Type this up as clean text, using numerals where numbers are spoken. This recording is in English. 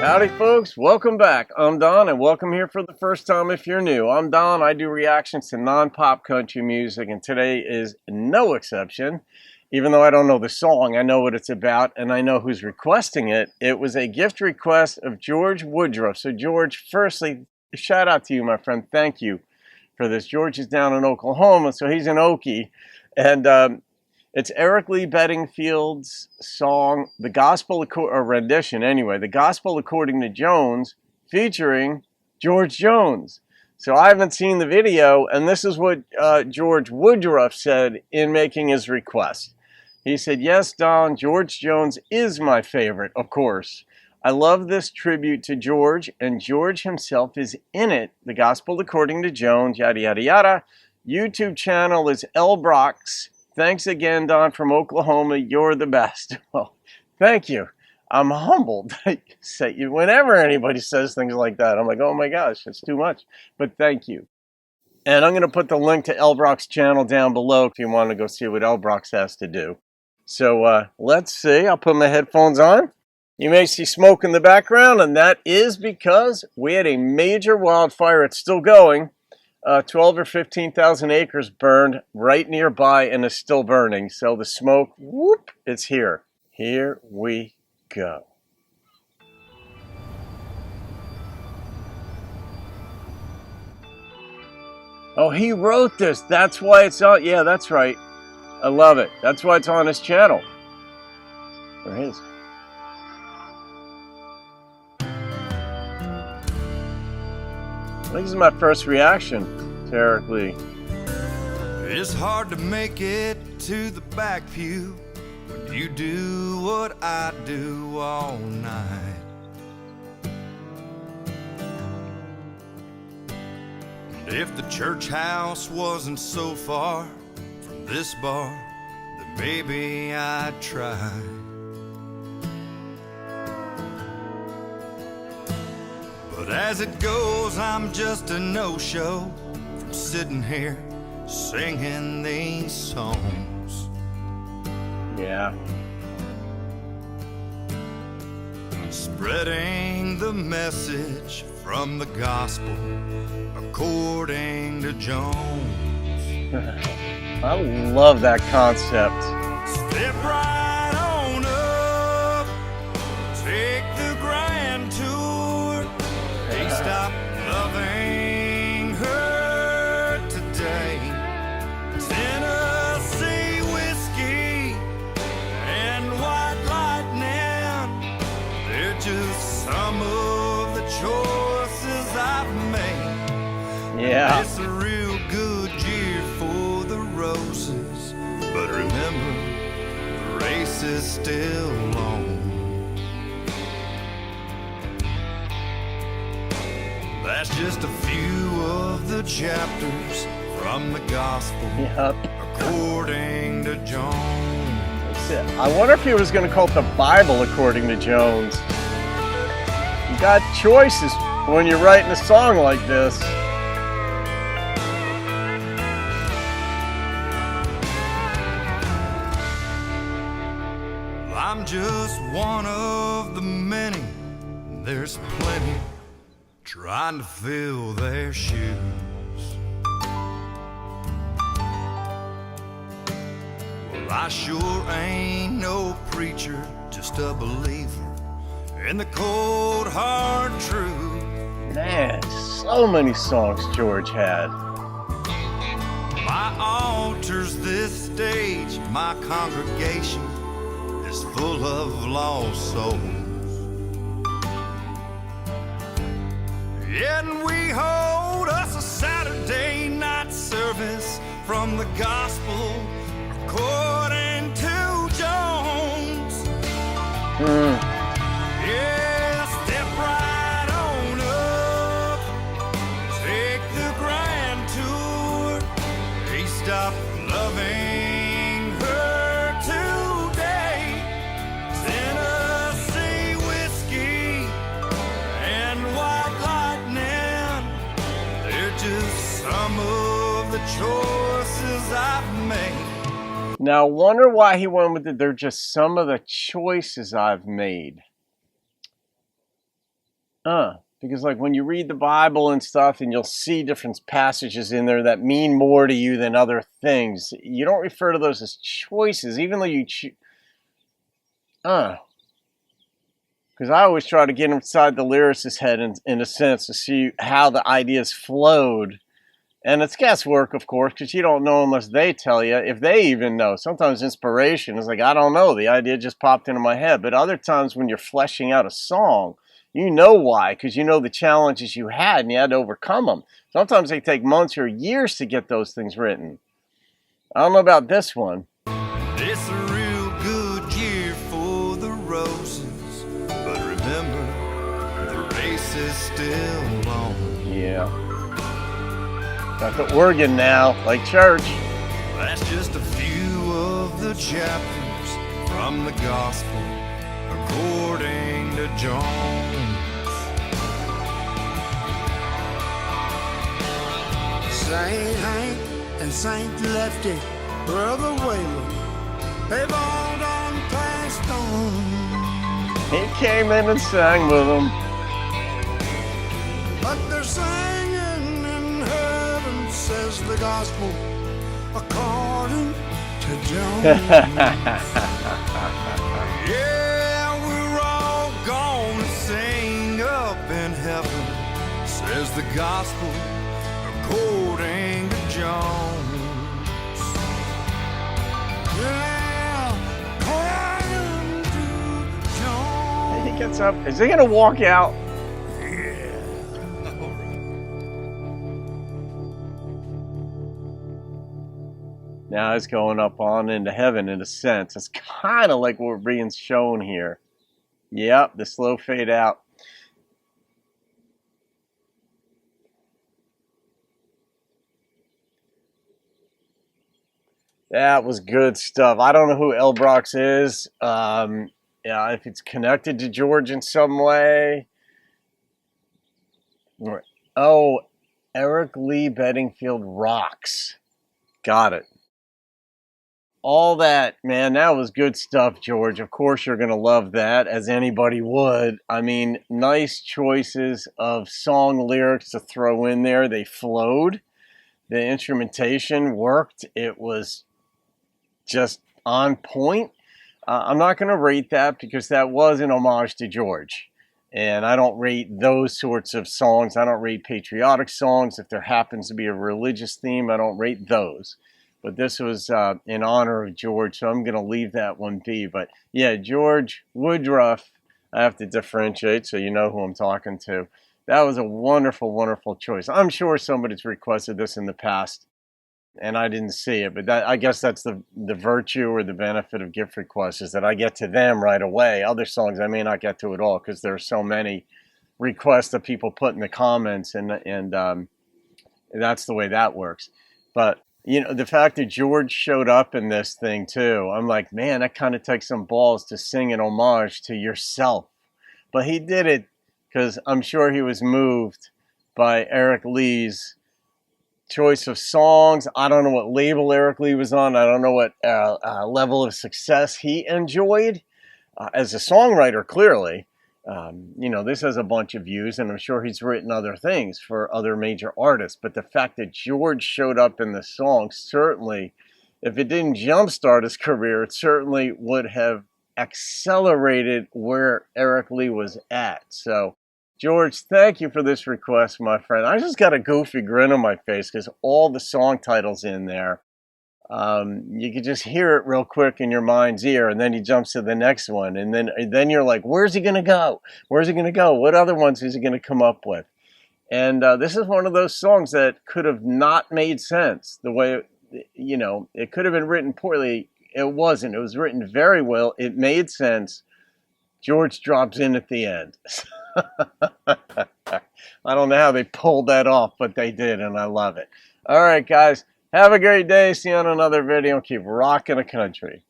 Howdy folks, welcome back. I'm Don and welcome here for the first time if you're new. I'm Don, I do reactions to non-pop country music and today is no exception. Even though I don't know the song, I know what it's about and I know who's requesting it. It was a gift request of George Woodruff. So George, firstly, shout out to you, my friend. Thank you for this. George is down in Oklahoma, so he's an Okie. And it's Eric Lee Beddingfield's song, The Gospel, or rendition anyway, The Gospel According to Jones, featuring George Jones. So I haven't seen the video, and this is what George Woodruff said in making his request. He said, "Yes, Don, George Jones is my favorite, of course. I love this tribute to George, and George himself is in it. The Gospel According to Jones, yada, yada, yada. YouTube channel is L Brox. Thanks again, Don from Oklahoma. You're the best." Well, thank you. I'm humbled. Whenever anybody says things like that, I'm like, oh my gosh, it's too much. But thank you. And I'm going to put the link to L Brox's channel down below if you want to go see what L Brox has to do. So let's see. I'll put my headphones on. You may see smoke in the background, and that is because we had a major wildfire. It's still going. 12 or 15,000 acres burned right nearby and is still burning. So the smoke, whoop, it's here. Here we go. Oh, he wrote this. That's why it's on. Yeah, that's right. I love it. That's why it's on his channel. Or his. This is my first reaction to Eric Lee. It's hard to make it to the back pew when you do what I do all night. And if the church house wasn't so far from this bar, then maybe I'd try. But as it goes, I'm just a no-show from sitting here singing these songs. Yeah. Spreading the message from the gospel according to Jones. I love that concept. Step right on up, take the grand tour. Hey, stop loving her today. Tennessee whiskey and white lightning, they're just some of the choices I've made. Yeah. It's a real good year for the roses, but remember, the race is still long. That's just a few of the chapters from the gospel according to Jones. That's it. I wonder if he was going to call it the Bible according to Jones. You got choices when you're writing a song like this. I'm just one of the many. There's plenty trying to fill their shoes. Well, I sure ain't no preacher, just a believer in the cold hard truth. Man, so many songs George had. My altar's this stage, my congregation is full of lost souls. And we hold us a Saturday night service from the gospel according to Jones. Yeah, step right on up, take the grand tour. Hey, stop loving her today. Tennessee whiskey and white lightning, they're just some of the choices I've made. Now, I wonder why he went with it. They're just some of the choices I've made. Because like when you read the Bible and stuff and you'll see different passages in there that mean more to you than other things, you don't refer to those as choices, even though you because I always try to get inside the lyricist's head in a sense to see how the ideas flowed. And it's guesswork, of course, because you don't know unless they tell you, if they even know. Sometimes inspiration is like, I don't know, the idea just popped into my head. But other times when you're fleshing out a song, you know why, because you know the challenges you had and you had to overcome them. Sometimes they take months or years to get those things written. I don't know about this one. It's a real good year for the roses, but remember, the race is still long. Yeah. Got the organ now, like church. That's just a few of the chapters from the gospel according to John. Saint Hank and Saint Lefty, Brother Whalen, they've all done passed on. He came in and sang with them. But they're singing in heaven, says the gospel, according to John. Yeah, we're all gonna sing up in heaven, says the gospel according to John. Yeah, according to John. He gets up. Is he going to walk out? Now it's going up on into heaven in a sense. It's kind of like what we're being shown here. Yep, the slow fade out. That was good stuff. I don't know who Elbrox is. Yeah, if it's connected to George in some way. Oh, Eric Lee Beddingfield rocks. Got it. All that, man, that was good stuff, George. Of course you're going to love that, as anybody would. I mean, nice choices of song lyrics to throw in there. They flowed. The instrumentation worked. It was just on point. I'm not going to rate that because that was an homage to George. And I don't rate those sorts of songs. I don't rate patriotic songs. If there happens to be a religious theme, I don't rate those. But this was in honor of George, so I'm going to leave that one be. But yeah, George Woodruff, I have to differentiate so you know who I'm talking to. That was a wonderful, wonderful choice. I'm sure somebody's requested this in the past, and I didn't see it. But that, I guess that's the virtue or the benefit of gift requests, is that I get to them right away. Other songs I may not get to at all because there are so many requests that people put in the comments, and that's the way that works. But you know, the fact that George showed up in this thing too, I'm like, man, that kind of takes some balls to sing an homage to yourself. But he did it because I'm sure he was moved by Eric Lee's choice of songs. I don't know what label Eric Lee was on. I don't know what level of success he enjoyed as a songwriter, clearly. You know, this has a bunch of views, and I'm sure he's written other things for other major artists. But the fact that George showed up in the song, certainly, if it didn't jumpstart his career, it certainly would have accelerated where Eric Lee was at. So, George, thank you for this request, my friend. I just got a goofy grin on my face because all the song titles in there, you could just hear it real quick in your mind's ear, and then he jumps to the next one, and then you're like, where's he going to go? Where's he going to go? What other ones is he going to come up with? And this is one of those songs that could have not made sense the way, you know, it could have been written poorly. It wasn't. It was written very well. It made sense. George drops in at the end. I don't know how they pulled that off, but they did, and I love it. All right, guys. Have a great day. See you on another video. Keep rocking the country.